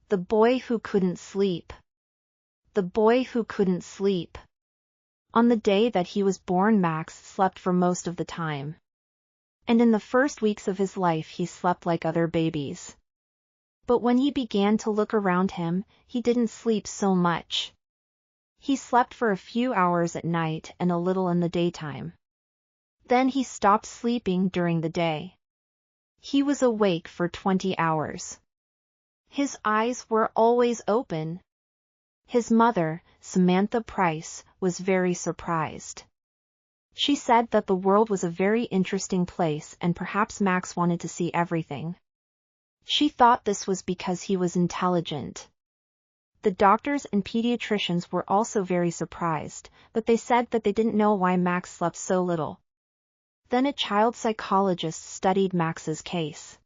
The boy who couldn't sleep. The boy who couldn't sleep. On the day that he was born, Max slept for most of the time. And in the first weeks of his life he slept like other babies. But when he began to look around him, he didn't sleep so much. He slept for a few hours at night and a little in the daytime. Then he stopped sleeping during the day. He was awake for 20 hours. His eyes were always open. His mother, Samantha Price, was very surprised. She said that the world was a very interesting place and perhaps Max wanted to see everything. She thought this was because he was intelligent. The doctors and pediatricians were also very surprised, but they said that they didn't know why Max slept so little. Then a child psychologist studied Max's case.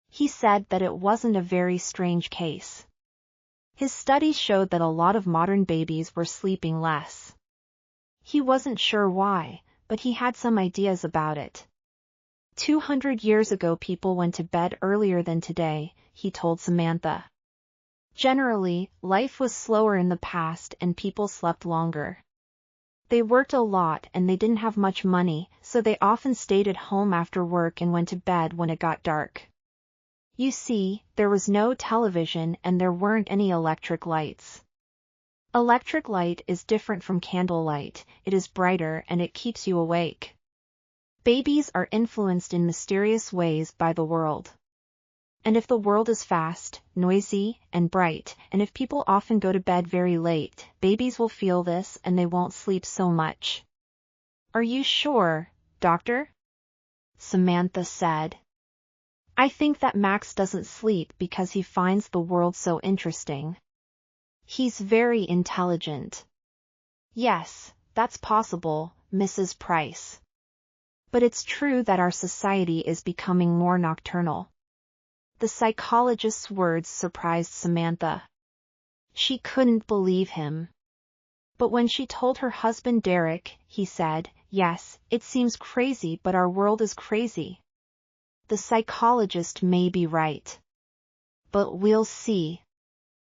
He said that it wasn't a very strange case. His studies showed that a lot of modern babies were sleeping less. He wasn't sure why, but he had some ideas about it. 200 years ago people went to bed earlier than today, he told Samantha. Generally, life was slower in the past and people slept longer. They worked a lot and they didn't have much money, so they often stayed at home after work and went to bed when it got dark. You see, there was no television and there weren't any electric lights. Electric light is different from candlelight, it is brighter and it keeps you awake. Babies are influenced in mysterious ways by the world. And if the world is fast, noisy, and bright, and if people often go to bed very late, babies will feel this and they won't sleep so much. Are you sure, doctor? Samantha said. I think that Max doesn't sleep because he finds the world so interesting. He's very intelligent. Yes, that's possible, Mrs. Price. But it's true that our society is becoming more nocturnal. The psychologist's words surprised Samantha. She couldn't believe him. But when she told her husband Derek, he said, yes, it seems crazy but our world is crazy. The psychologist may be right. But we'll see.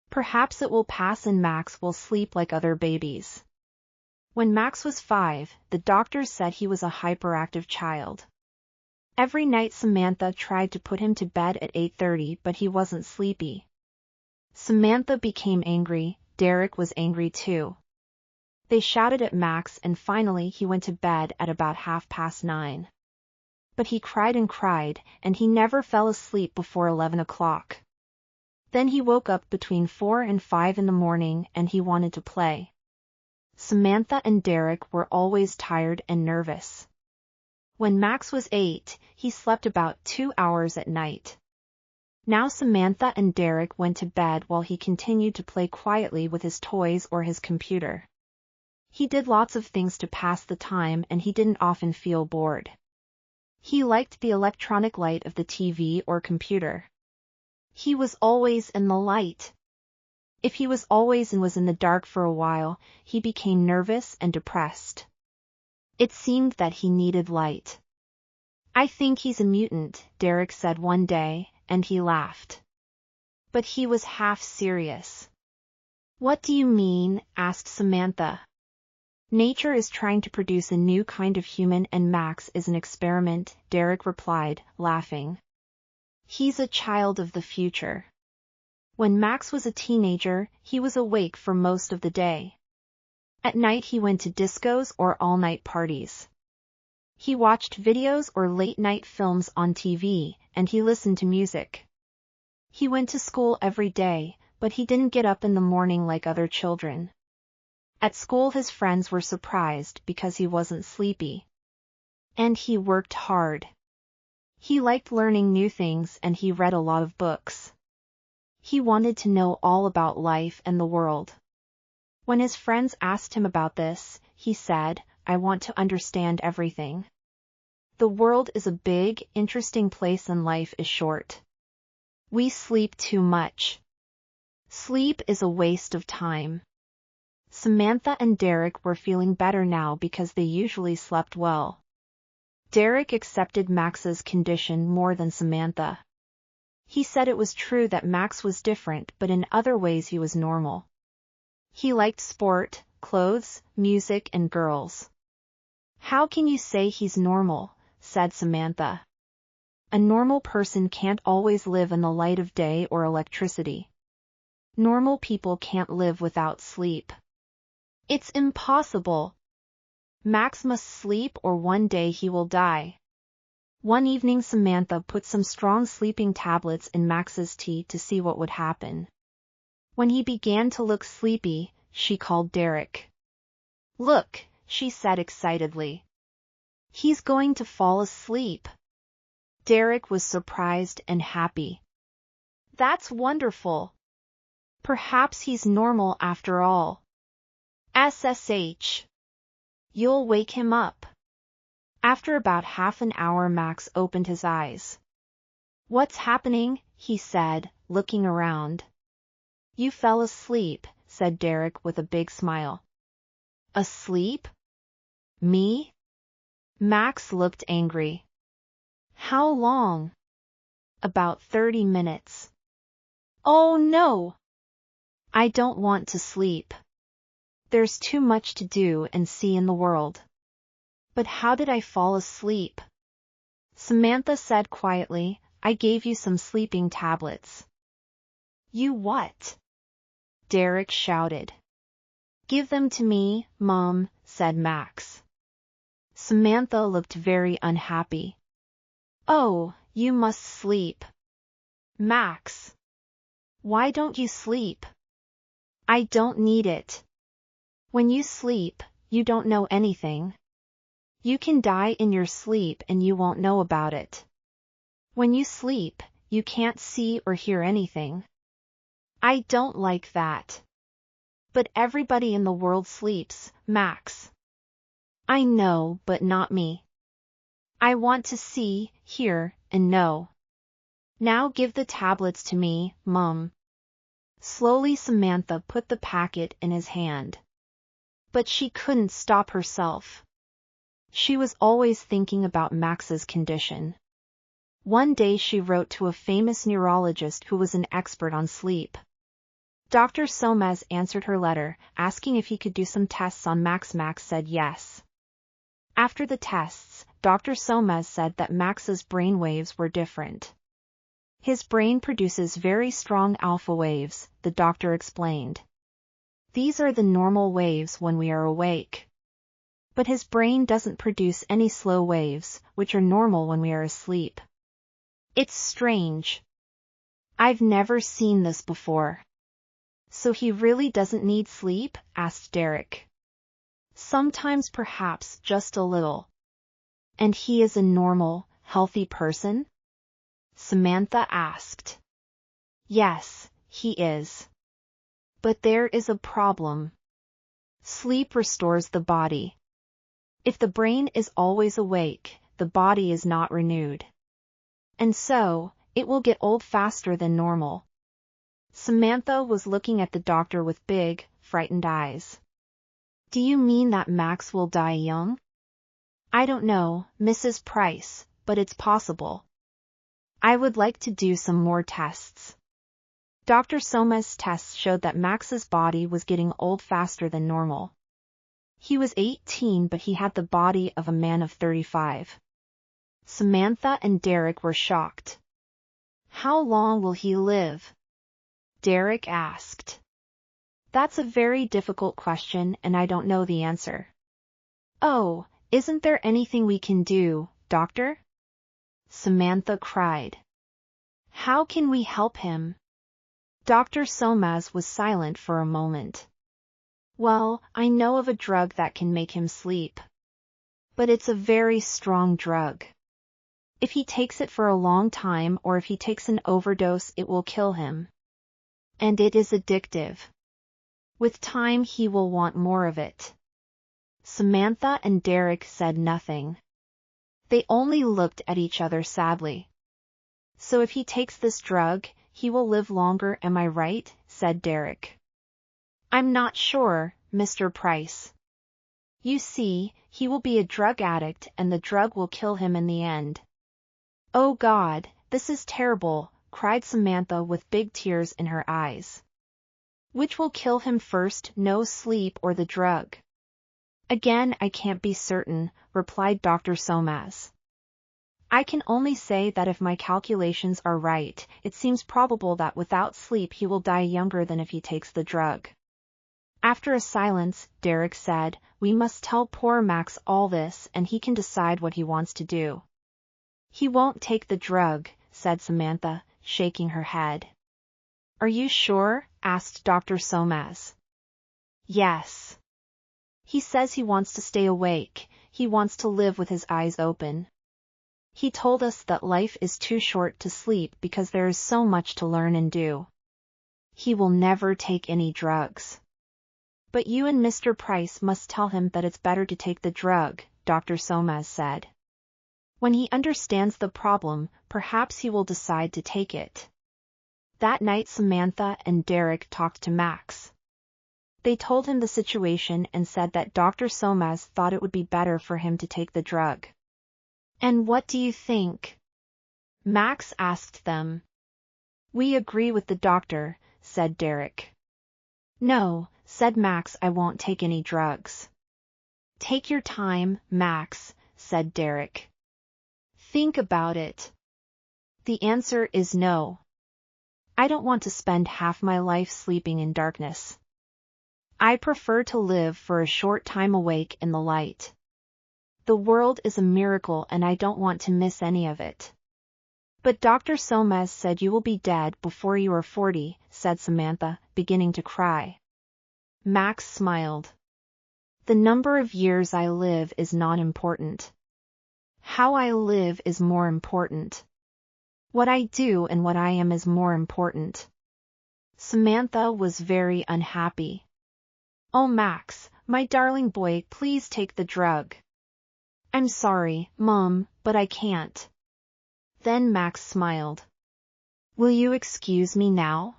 Perhaps it will pass and Max will sleep like other babies. When Max was 5, the doctors said he was a hyperactive child. Every night Samantha tried to put him to bed at 8:30 but he wasn't sleepy. Samantha became angry, Derek was angry too. They shouted at Max and finally he went to bed at about 9:30. But he cried and he never fell asleep before 11 o'clock. Then he woke up between 4 and 5 in the morning and he wanted to play. Samantha and Derek were always tired and nervous. When Max was 8, he slept about 2 hours at night. Now Samantha and Derek went to bed while he continued to play quietly with his toys or his computer. He did lots of things to pass the time and he didn't often feel bored. He liked the electronic light of the TV or computer. He was always in the light. If he was always and was in the dark for a while, he became nervous and depressed. It seemed that he needed light. I think he's a mutant, Derek said one day, and he laughed. But he was half serious. What do you mean? Asked Samantha. Nature is trying to produce a new kind of human and Max is an experiment, Derek replied, laughing. He's a child of the future. When Max was a teenager, he was awake for most of the day. At night he went to discos or all-night parties. He watched videos or late-night films on TV, and he listened to music. He went to school every day, but he didn't get up in the morning like other children. At school his friends were surprised because he wasn't sleepy. And he worked hard. He liked learning new things and he read a lot of books. He wanted to know all about life and the world. When his friends asked him about this, he said, I want to understand everything. The world is a big, interesting place and life is short. We sleep too much. Sleep is a waste of time. Samantha and Derek were feeling better now because they usually slept well. Derek accepted Max's condition more than Samantha. He said it was true that Max was different, but in other ways he was normal. He liked sport, clothes, music, and girls. How can you say he's normal? Said Samantha. A normal person can't always live in the light of day or electricity. Normal people can't live without sleep. It's impossible. Max must sleep or one day he will die. One evening Samantha put some strong sleeping tablets in Max's tea to see what would happen. When he began to look sleepy, she called Derek. Look, she said excitedly. He's going to fall asleep. Derek was surprised and happy. That's wonderful. Perhaps he's normal after all. SSH. You'll wake him up. After about half an hour Max opened his eyes. What's happening? He said, looking around. You fell asleep, said Derek with a big smile. Asleep? Me? Max looked angry. How long? About 30 minutes. Oh no! I don't want to sleep. There's too much to do and see in the world. But how did I fall asleep? Samantha said quietly, I gave you some sleeping tablets. You what? Derek shouted. Give them to me, Mom, said Max. Samantha looked very unhappy. Oh, you must sleep. Max. Why don't you sleep? I don't need it. When you sleep, you don't know anything. You can die in your sleep and you won't know about it. When you sleep, you can't see or hear anything. I don't like that. But everybody in the world sleeps, Max. I know, but not me. I want to see, hear, and know. Now give the tablets to me, Mum. Slowly Samantha put the packet in his hand. But she couldn't stop herself. She was always thinking about Max's condition. One day she wrote to a famous neurologist who was an expert on sleep. Dr. Somaz answered her letter, asking if he could do some tests on Max. Max said yes. After the tests, Dr. Somaz said that Max's brain waves were different. His brain produces very strong alpha waves, the doctor explained. These are the normal waves when we are awake. But his brain doesn't produce any slow waves, which are normal when we are asleep. It's strange. I've never seen this before. So he really doesn't need sleep? Asked Derek. Sometimes perhaps just a little. And he is a normal, healthy person? Samantha asked. Yes, he is. But there is a problem. Sleep restores the body. If the brain is always awake, the body is not renewed. And so, it will get old faster than normal. Samantha was looking at the doctor with big, frightened eyes. Do you mean that Max will die young? I don't know, Mrs. Price, but it's possible. I would like to do some more tests. Dr. Somaz's tests showed that Max's body was getting old faster than normal. He was 18 but he had the body of a man of 35. Samantha and Derek were shocked. How long will he live? Derek asked. That's a very difficult question and I don't know the answer. Oh, isn't there anything we can do, doctor? Samantha cried. How can we help him? Dr. Somaz was silent for a moment. Well, I know of a drug that can make him sleep. But it's a very strong drug. If he takes it for a long time or if he takes an overdose it will kill him. And it is addictive. With time he will want more of it. Samantha and Derek said nothing. They only looked at each other sadly. So if he takes this drug, he will live longer, am I right? Said Derek. I'm not sure, Mr. Price. You see, he will be a drug addict and the drug will kill him in the end. Oh God, this is terrible, cried Samantha with big tears in her eyes. Which will kill him first, no sleep or the drug? Again, I can't be certain, replied Dr. Somaz. I can only say that if my calculations are right, it seems probable that without sleep he will die younger than if he takes the drug. After a silence, Derek said, we must tell poor Max all this and he can decide what he wants to do. He won't take the drug, said Samantha, shaking her head. Are you sure? Asked Dr. Somaz. Yes. He says he wants to stay awake, he wants to live with his eyes open. He told us that life is too short to sleep because there is so much to learn and do. He will never take any drugs. But you and Mr. Price must tell him that it's better to take the drug, Dr. Somaz said. When he understands the problem, perhaps he will decide to take it. That night Samantha and Derek talked to Max. They told him the situation and said that Dr. Somaz thought it would be better for him to take the drug. And what do you think? Max asked them. We agree with the doctor, said Derek. No, said Max, I won't take any drugs. Take your time, Max, said Derek. Think about it. The answer is no. I don't want to spend half my life sleeping in darkness. I prefer to live for a short time awake in the light. The world is a miracle and I don't want to miss any of it. But Dr. Somaz said you will be dead before you are 40, said Samantha, beginning to cry. Max smiled. The number of years I live is not important. How I live is more important. What I do and what I am is more important. Samantha was very unhappy. Oh Max, my darling boy, please take the drug. I'm sorry, Mom, but I can't. Then Max smiled. Will you excuse me now?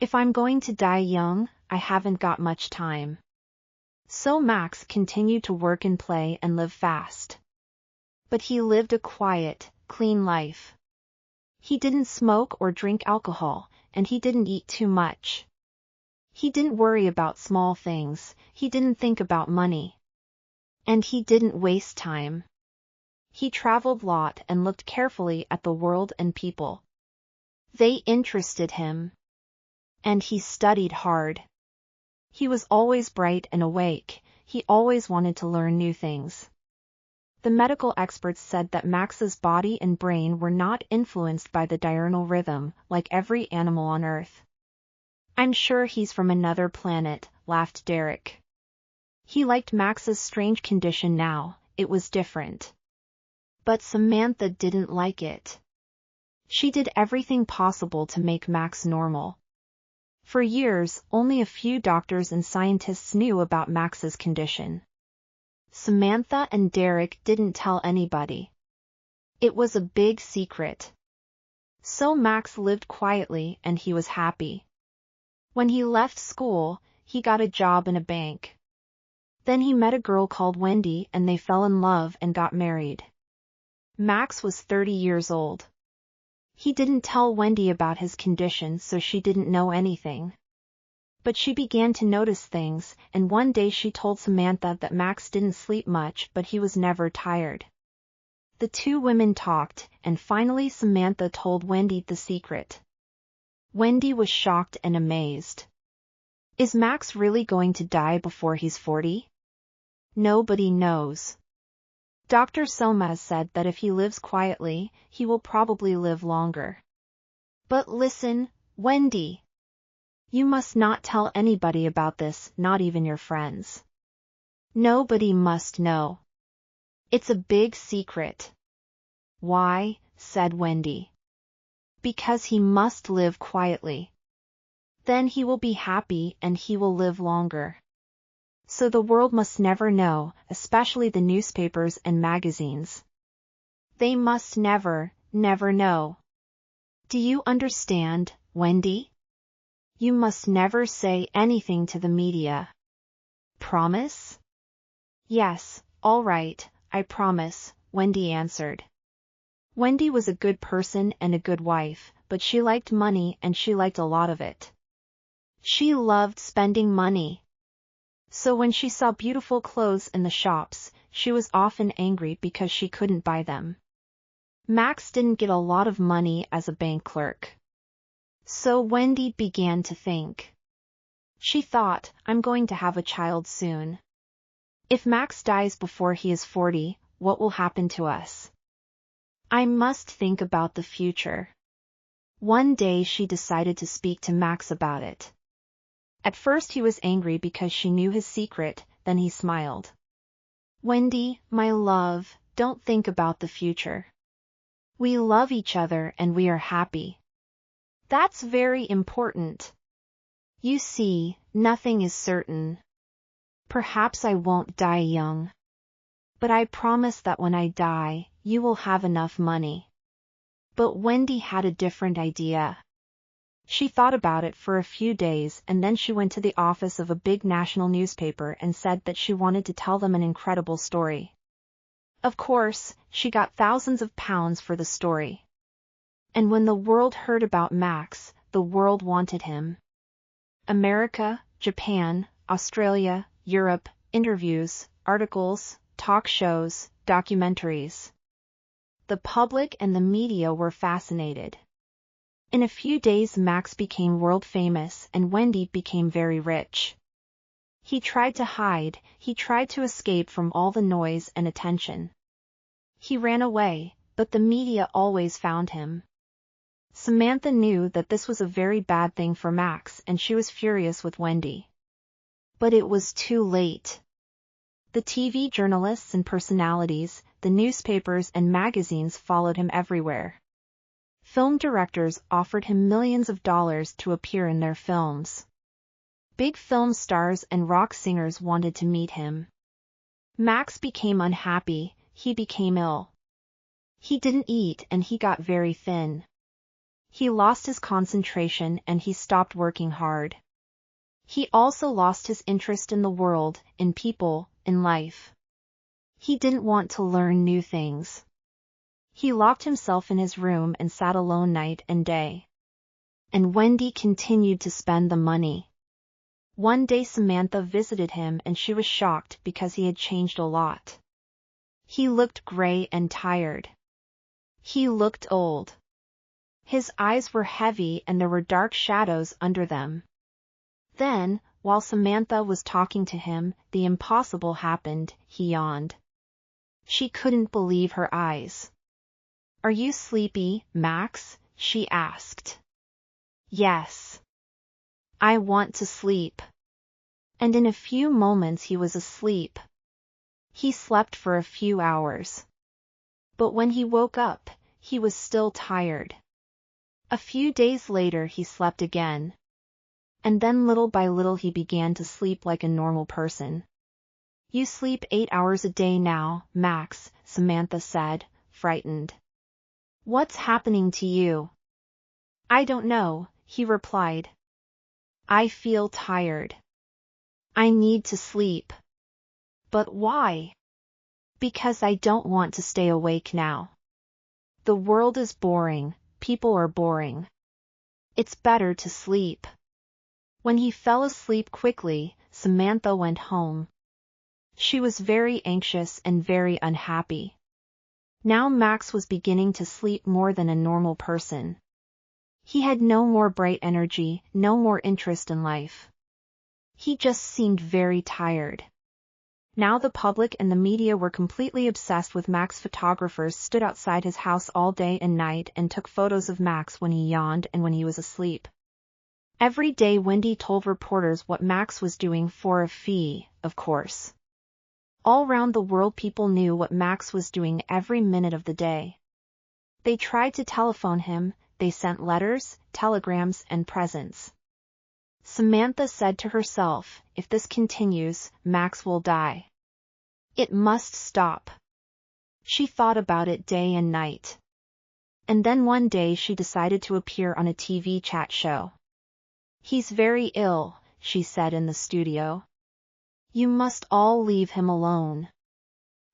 If I'm going to die young, I haven't got much time. So Max continued to work and play and live fast. But he lived a quiet, clean life. He didn't smoke or drink alcohol, and he didn't eat too much. He didn't worry about small things, he didn't think about money. And he didn't waste time. He traveled a lot and looked carefully at the world and people. They interested him. And he studied hard. He was always bright and awake, he always wanted to learn new things. The medical experts said that Max's body and brain were not influenced by the diurnal rhythm, like every animal on Earth. I'm sure he's from another planet, laughed Derek. He liked Max's strange condition now, it was different. But Samantha didn't like it. She did everything possible to make Max normal. For years, only a few doctors and scientists knew about Max's condition. Samantha and Derek didn't tell anybody. It was a big secret. So Max lived quietly and he was happy. When he left school, he got a job in a bank. Then he met a girl called Wendy and they fell in love and got married. Max was 30 years old. He didn't tell Wendy about his condition so she didn't know anything. But she began to notice things, and one day she told Samantha that Max didn't sleep much but he was never tired. The two women talked, and finally Samantha told Wendy the secret. Wendy was shocked and amazed. Is Max really going to die before he's 40? Nobody knows. Dr. Somaz said that if he lives quietly, he will probably live longer. But listen, Wendy. You must not tell anybody about this, not even your friends. Nobody must know. It's a big secret. Why? Said Wendy. Because he must live quietly. Then he will be happy and he will live longer. So the world must never know, especially the newspapers and magazines. They must never, never know. Do you understand, Wendy? You must never say anything to the media. Promise? Yes, all right, I promise, Wendy answered. Wendy was a good person and a good wife, but she liked money and she liked a lot of it. She loved spending money. So when she saw beautiful clothes in the shops, she was often angry because she couldn't buy them. Max didn't get a lot of money as a bank clerk. So Wendy began to think. She thought, I'm going to have a child soon. If Max dies before he is 40, what will happen to us? I must think about the future. One day she decided to speak to Max about it. At first he was angry because she knew his secret, then he smiled. Wendy, my love, don't think about the future. We love each other and we are happy. That's very important. You see, nothing is certain. Perhaps I won't die young. But I promise that when I die, you will have enough money. But Wendy had a different idea. She thought about it for a few days and then she went to the office of a big national newspaper and said that she wanted to tell them an incredible story. Of course, she got thousands of pounds for the story. And when the world heard about Max, the world wanted him. America, Japan, Australia, Europe, interviews, articles, talk shows, documentaries. The public and the media were fascinated. In a few days Max became world famous and Wendy became very rich. He tried to hide, he tried to escape from all the noise and attention. He ran away, but the media always found him. Samantha knew that this was a very bad thing for Max and she was furious with Wendy. But it was too late. The TV journalists and personalities, the newspapers and magazines followed him everywhere. Film directors offered him millions of dollars to appear in their films. Big film stars and rock singers wanted to meet him. Max became unhappy, he became ill. He didn't eat and he got very thin. He lost his concentration and he stopped working hard. He also lost his interest in the world, in people, in life. He didn't want to learn new things. He locked himself in his room and sat alone night and day. And Wendy continued to spend the money. One day Samantha visited him and she was shocked because he had changed a lot. He looked gray and tired. He looked old. His eyes were heavy and there were dark shadows under them. Then, while Samantha was talking to him, the impossible happened, he yawned. She couldn't believe her eyes. Are you sleepy, Max? She asked. Yes. I want to sleep. And in a few moments he was asleep. He slept for a few hours. But when he woke up, he was still tired. A few days later he slept again. And then little by little he began to sleep like a normal person. You sleep 8 hours a day now, Max, Samantha said, frightened. What's happening to you? I don't know, he replied. I feel tired. I need to sleep. But why? Because I don't want to stay awake now. The world is boring, people are boring. It's better to sleep. When he fell asleep quickly, Samantha went home. She was very anxious and very unhappy. Now Max was beginning to sleep more than a normal person. He had no more bright energy, no more interest in life. He just seemed very tired. Now the public and the media were completely obsessed with Max. Photographers stood outside his house all day and night and took photos of Max when he yawned and when he was asleep. Every day Wendy told reporters what Max was doing for a fee, of course. All round the world people knew what Max was doing every minute of the day. They tried to telephone him, they sent letters, telegrams, and presents. Samantha said to herself, if this continues, Max will die. It must stop. She thought about it day and night. And then one day she decided to appear on a TV chat show. He's very ill, she said in the studio. You must all leave him alone.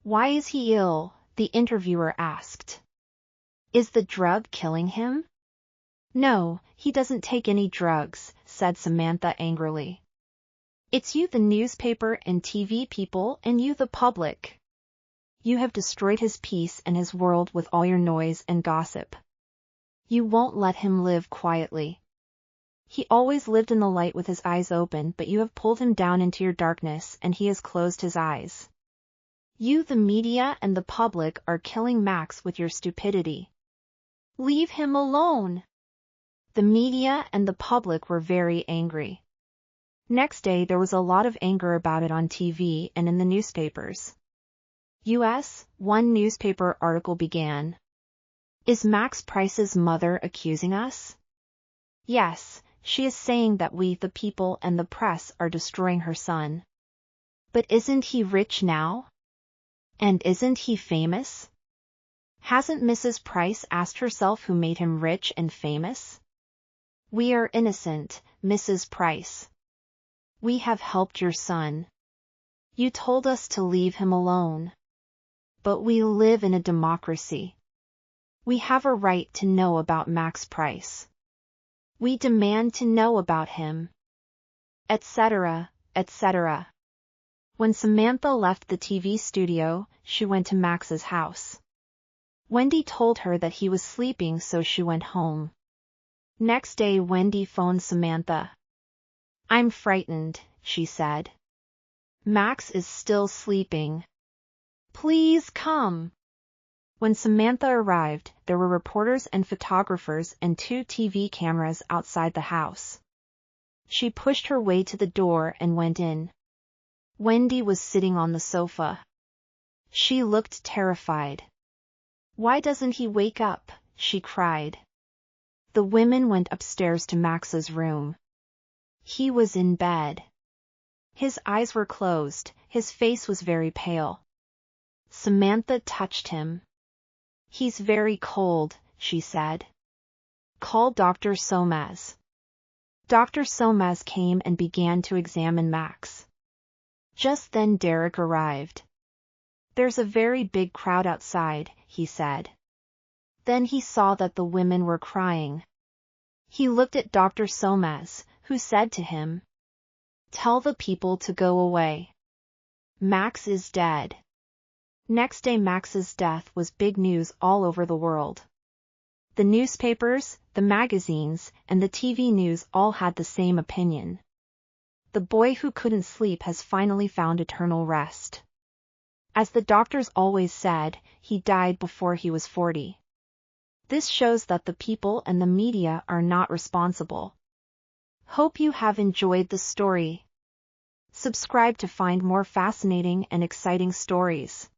Why is he ill? The interviewer asked. Is the drug killing him? No, he doesn't take any drugs, said Samantha angrily. It's you, the newspaper and TV people, and you, the public. You have destroyed his peace and his world with all your noise and gossip. You won't let him live quietly. He always lived in the light with his eyes open, but you have pulled him down into your darkness and he has closed his eyes. You, the media and the public, are killing Max with your stupidity. Leave him alone. The media and the public were very angry. Next day there was a lot of anger about it on TV and in the newspapers. U.S. One newspaper article began. Is Max Price's mother accusing us? Yes, she is saying that we, the people and the press, are destroying her son. But isn't he rich now? And isn't he famous? Hasn't Mrs. Price asked herself who made him rich and famous? We are innocent, Mrs. Price. We have helped your son. You told us to leave him alone. But we live in a democracy. We have a right to know about Max Price. We demand to know about him. Etc., etc. When Samantha left the TV studio, she went to Max's house. Wendy told her that he was sleeping, so she went home. Next day Wendy phoned Samantha. I'm frightened, she said. Max is still sleeping. Please come. When Samantha arrived, there were reporters and photographers and 2 TV cameras outside the house. She pushed her way to the door and went in. Wendy was sitting on the sofa. She looked terrified. Why doesn't he wake up? She cried. The women went upstairs to Max's room. He was in bed. His eyes were closed, his face was very pale. Samantha touched him. He's very cold, she said. Call Dr. Somaz. Dr. Somaz came and began to examine Max. Just then Derek arrived. There's a very big crowd outside, he said. Then he saw that the women were crying. He looked at Dr. Somaz, who said to him, Tell the people to go away. Max is dead. Next day Max's death was big news all over the world. The newspapers, the magazines, and the TV news all had the same opinion. The boy who couldn't sleep has finally found eternal rest. As the doctors always said, he died before he was 40. This shows that the people and the media are not responsible. Hope you have enjoyed the story. Subscribe to find more fascinating and exciting stories.